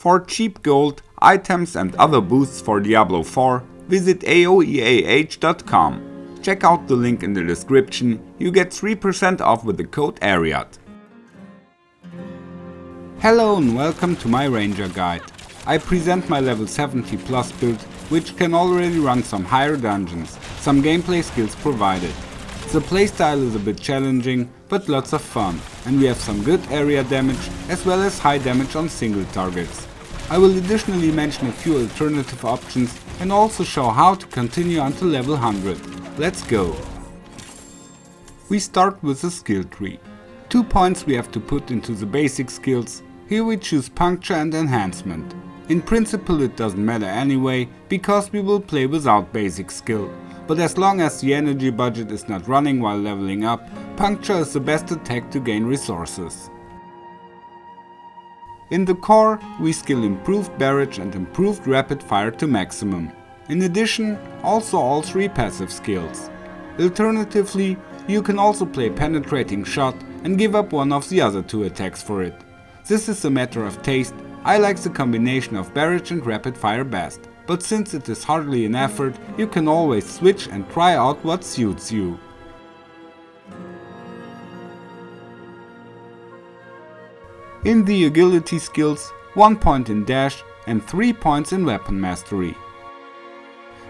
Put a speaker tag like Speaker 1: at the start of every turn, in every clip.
Speaker 1: For cheap gold, items and other boosts for Diablo 4, visit aoeah.com. Check out the link in the description, you get 3% off with the code ARIAT. Hello and welcome to my Ranger guide. I present my level 70 plus build, which can already run some higher dungeons, some gameplay skills provided. The playstyle is a bit challenging, but lots of fun, and we have some good area damage as well as high damage on single targets. I will additionally mention a few alternative options and also show how to continue until level 100. Let's go! We start with the skill tree. 2 points we have to put into the basic skills. Here we choose puncture and enhancement. In principle it doesn't matter anyway, because we will play without basic skill. But as long as the energy budget is not running while leveling up, puncture is the best attack to gain resources. In the core, we skill improved barrage and improved rapid fire to maximum. In addition, also all 3 passive skills. Alternatively, you can also play penetrating shot and give up one of the other 2 attacks for it. This is a matter of taste. I like the combination of barrage and rapid fire best, but since it is hardly an effort, you can always switch and try out what suits you. In the agility skills, 1 point in dash and 3 points in weapon mastery.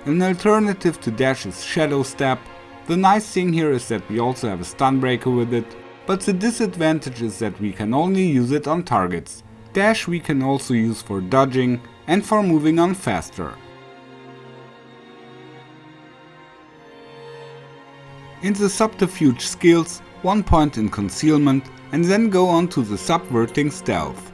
Speaker 1: An alternative to dash is shadow step. The nice thing here is that we also have a stun breaker with it, but the disadvantage is that we can only use it on targets. Dash we can also use for dodging and for moving on faster. In the subterfuge skills, 1 point in concealment and then go on to the subverting stealth.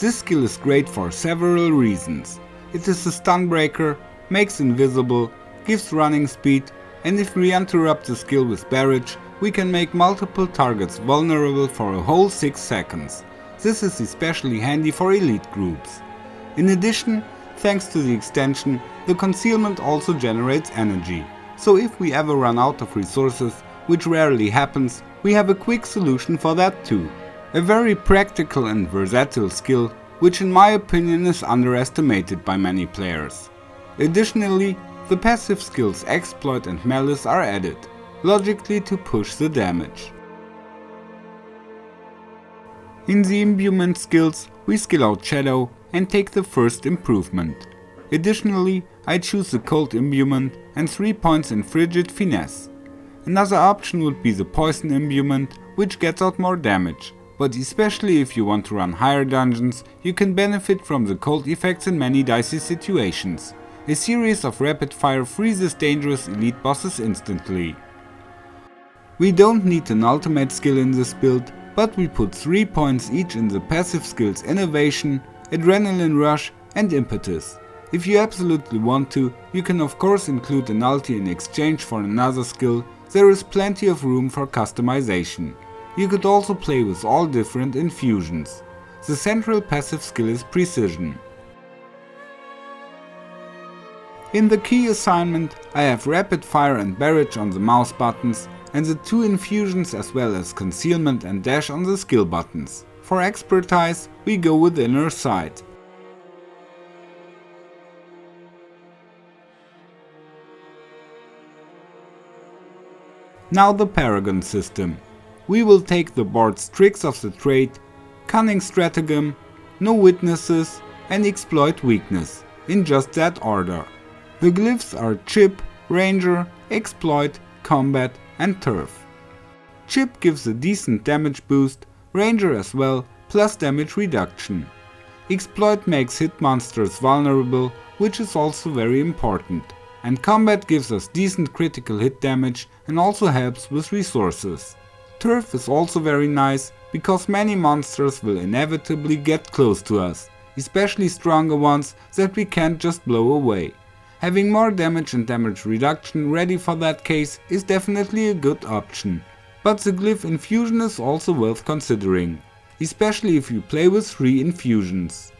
Speaker 1: This skill is great for several reasons. It is a stun breaker, makes invisible, gives running speed, and if we interrupt the skill with barrage, we can make multiple targets vulnerable for a whole 6 seconds. This is especially handy for elite groups. In addition, thanks to the extension, the concealment also generates energy. So if we ever run out of resources, which rarely happens, we have a quick solution for that too. A very practical and versatile skill, which in my opinion is underestimated by many players. Additionally, the passive skills Exploit and Malice are added, logically to push the damage. In the imbuement skills, we skill out Shadow and take the first improvement. Additionally, I choose the Cold Imbuement and 3 points in Frigid Finesse. Another option would be the Poison Imbuement, which gets out more damage, but especially if you want to run higher dungeons, you can benefit from the cold effects in many dicey situations. A series of rapid fire freezes dangerous elite bosses instantly. We don't need an ultimate skill in this build, but we put 3 points each in the passive skills Innovation, Adrenaline Rush and Impetus. If you absolutely want to, you can of course include an ulti in exchange for another skill. There is plenty of room for customization. You could also play with all different infusions. The central passive skill is Precision. In the key assignment, I have Rapid Fire and Barrage on the mouse buttons and the 2 infusions as well as Concealment and Dash on the skill buttons. For expertise, we go with Inner Sight. Now the Paragon system. We will take the board's Tricks of the Trade, Cunning Stratagem, No Witnesses and Exploit Weakness, in just that order. The glyphs are Chip, Ranger, Exploit, Combat and Turf. Chip gives a decent damage boost, Ranger as well, plus damage reduction. Exploit makes hit monsters vulnerable, which is also very important. And Combat gives us decent critical hit damage and also helps with resources. Turf is also very nice, because many monsters will inevitably get close to us, especially stronger ones that we can't just blow away. Having more damage and damage reduction ready for that case is definitely a good option. But the Glyph infusion is also worth considering, especially if you play with 3 infusions.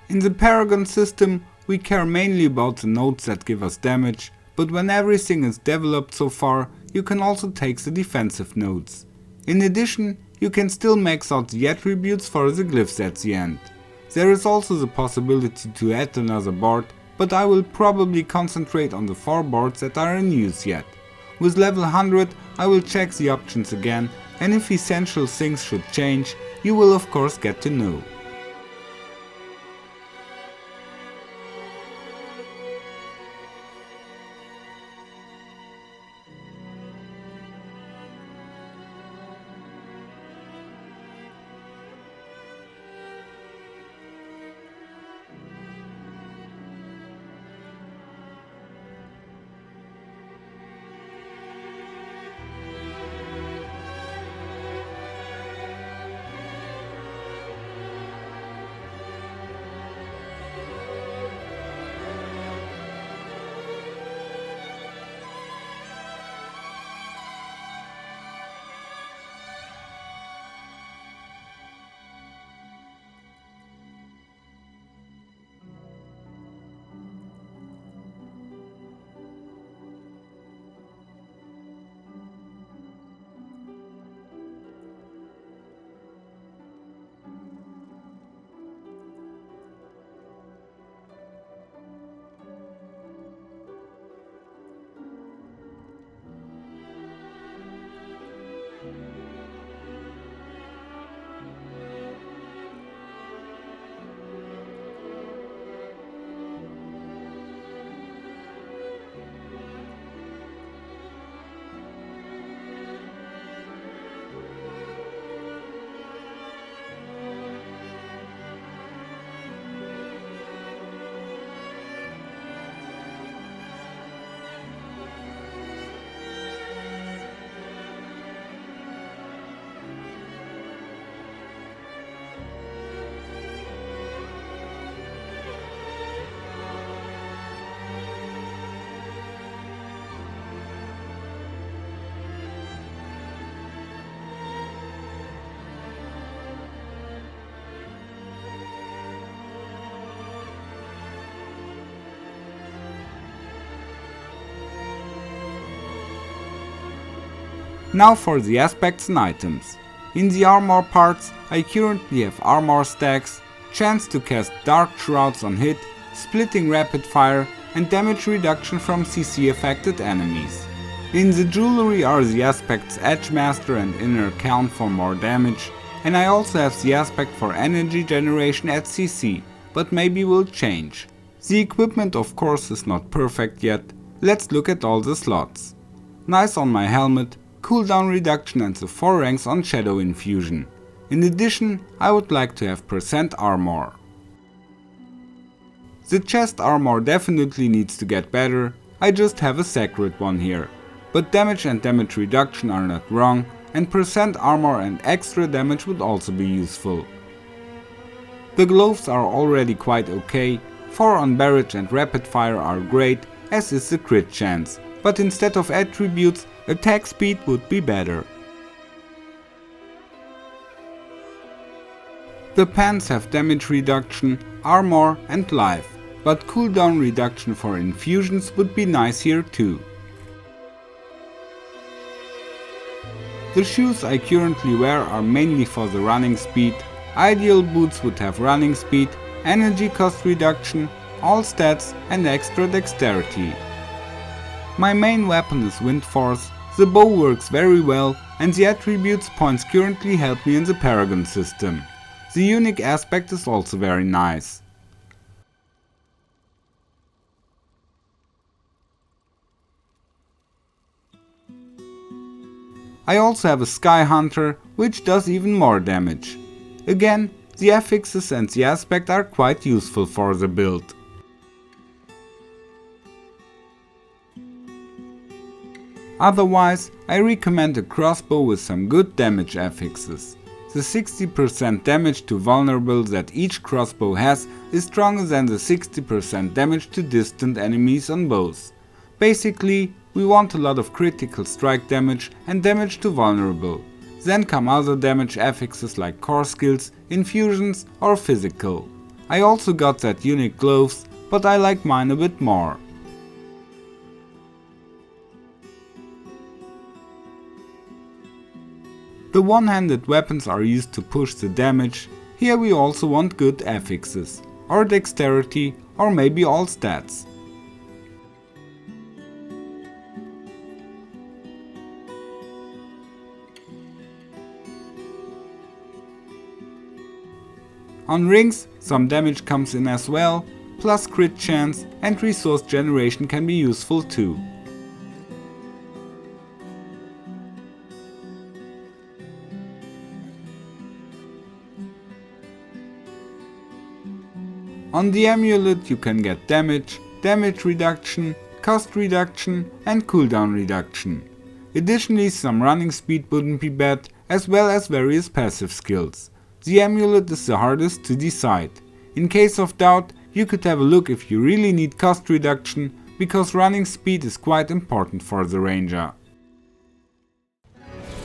Speaker 1: In the Paragon system, we care mainly about the nodes that give us damage, but when everything is developed so far, you can also take the defensive nodes. In addition, you can still max out the attributes for the glyphs at the end. There is also the possibility to add another board, but I will probably concentrate on the 4 boards that are in use yet. With level 100 I will check the options again, and if essential things should change, you will of course get to know. Now for the aspects and items. In the armor parts I currently have armor stacks, chance to cast dark shrouds on hit, splitting rapid fire and damage reduction from CC affected enemies. In the jewelry are the aspects Edgemaster and Inner Count for more damage, and I also have the aspect for energy generation at CC, but maybe will change. The equipment of course is not perfect yet. Let's look at all the slots. Nice on my helmet, cooldown reduction and the 4 ranks on Shadow Infusion. In addition, I would like to have % armor. The chest armor definitely needs to get better, I just have a sacred one here. But damage and damage reduction are not wrong, and % armor and extra damage would also be useful. The gloves are already quite okay, 4 on barrage and rapid fire are great, as is the crit chance, but instead of attributes, attack speed would be better. The pants have damage reduction, armor and life, but cooldown reduction for infusions would be nice here too. The shoes I currently wear are mainly for the running speed. Ideal boots would have running speed, energy cost reduction, all stats and extra dexterity. My main weapon is Windforce, the bow works very well and the attributes points currently help me in the Paragon system. The unique aspect is also very nice. I also have a Sky Hunter, which does even more damage. Again, the affixes and the aspect are quite useful for the build. Otherwise, I recommend a crossbow with some good damage affixes. The 60% damage to vulnerable that each crossbow has is stronger than the 60% damage to distant enemies on bows. Basically, we want a lot of critical strike damage and damage to vulnerable. Then come other damage affixes like core skills, infusions or physical. I also got that unique gloves, but I like mine a bit more. The one-handed weapons are used to push the damage. Here we also want good affixes, or dexterity, or maybe all stats. On rings, some damage comes in as well, plus crit chance and resource generation can be useful too. On the amulet you can get damage, damage reduction, cost reduction and cooldown reduction. Additionally, some running speed wouldn't be bad, as well as various passive skills. The amulet is the hardest to decide. In case of doubt, you could have a look if you really need cost reduction, because running speed is quite important for the ranger.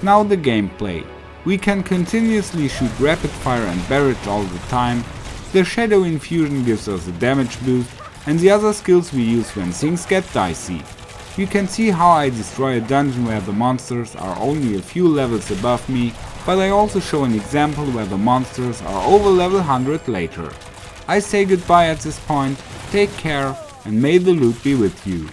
Speaker 1: Now the gameplay. We can continuously shoot rapid fire and barrage all the time. The shadow infusion gives us a damage boost, and the other skills we use when things get dicey. You can see how I destroy a dungeon where the monsters are only a few levels above me, but I also show an example where the monsters are over level 100 later. I say goodbye at this point, take care and may the loot be with you.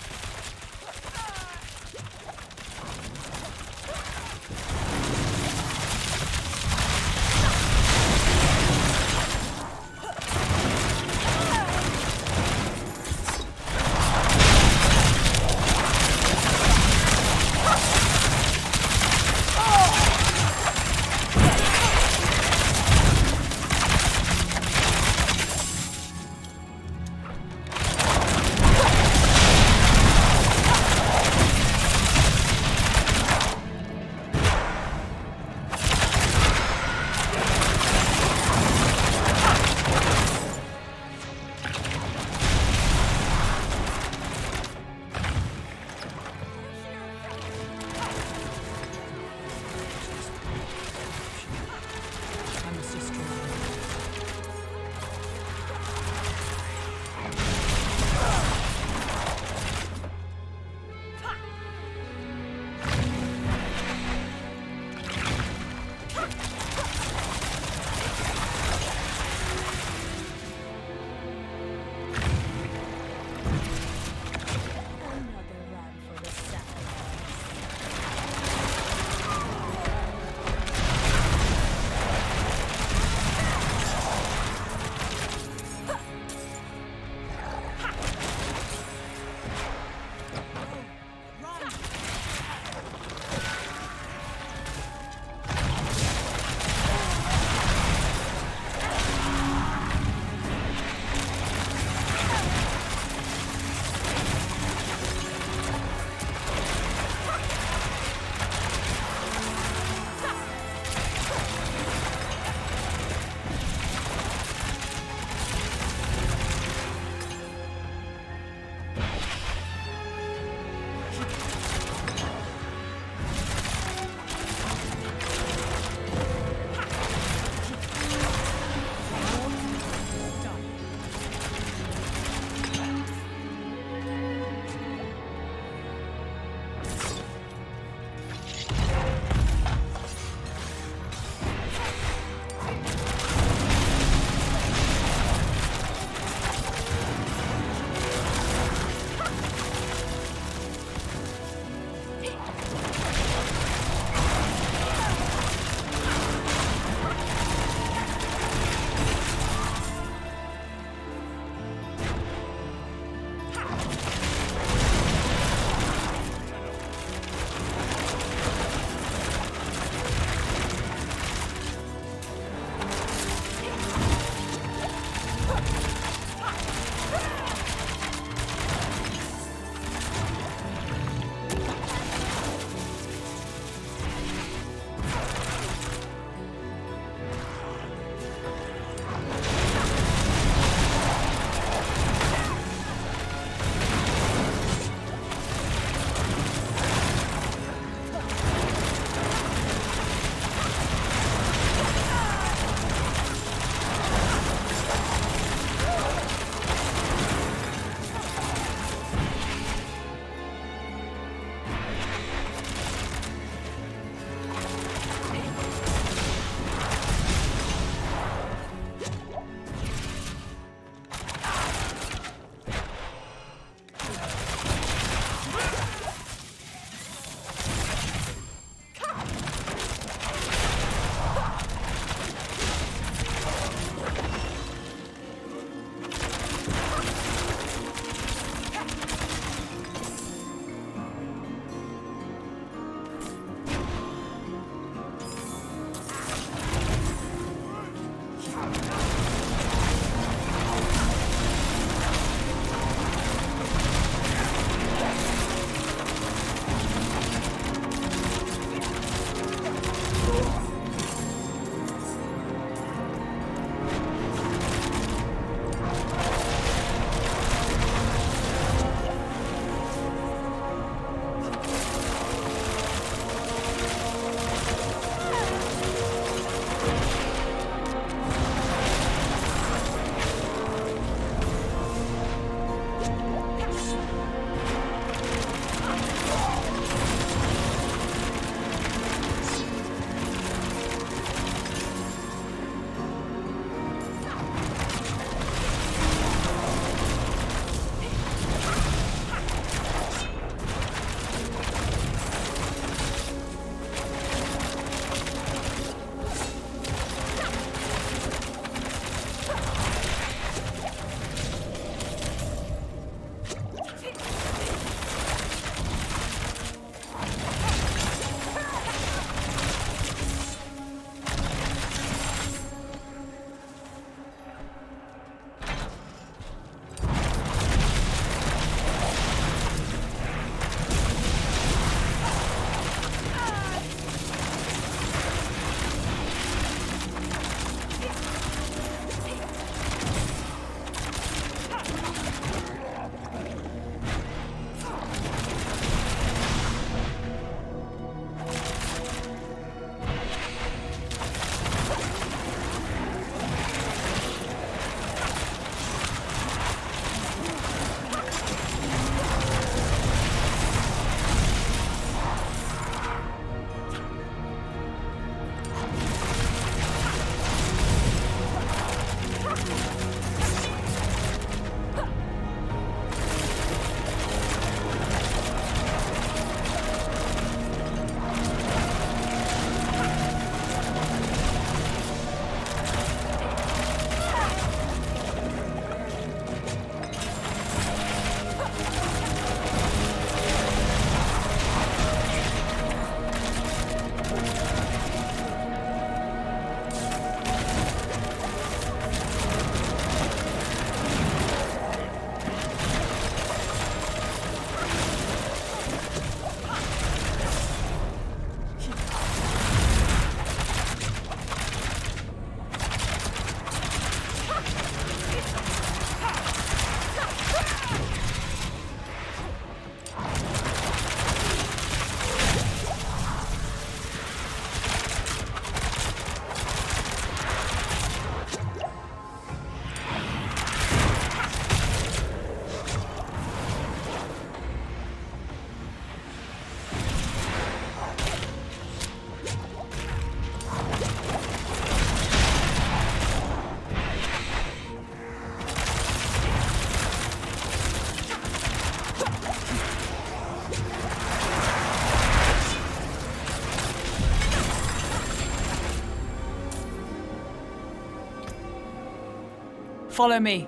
Speaker 2: Follow me.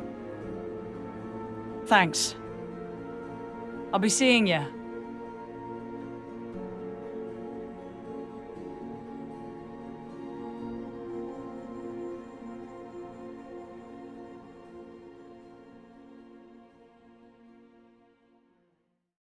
Speaker 2: Thanks. I'll be seeing you.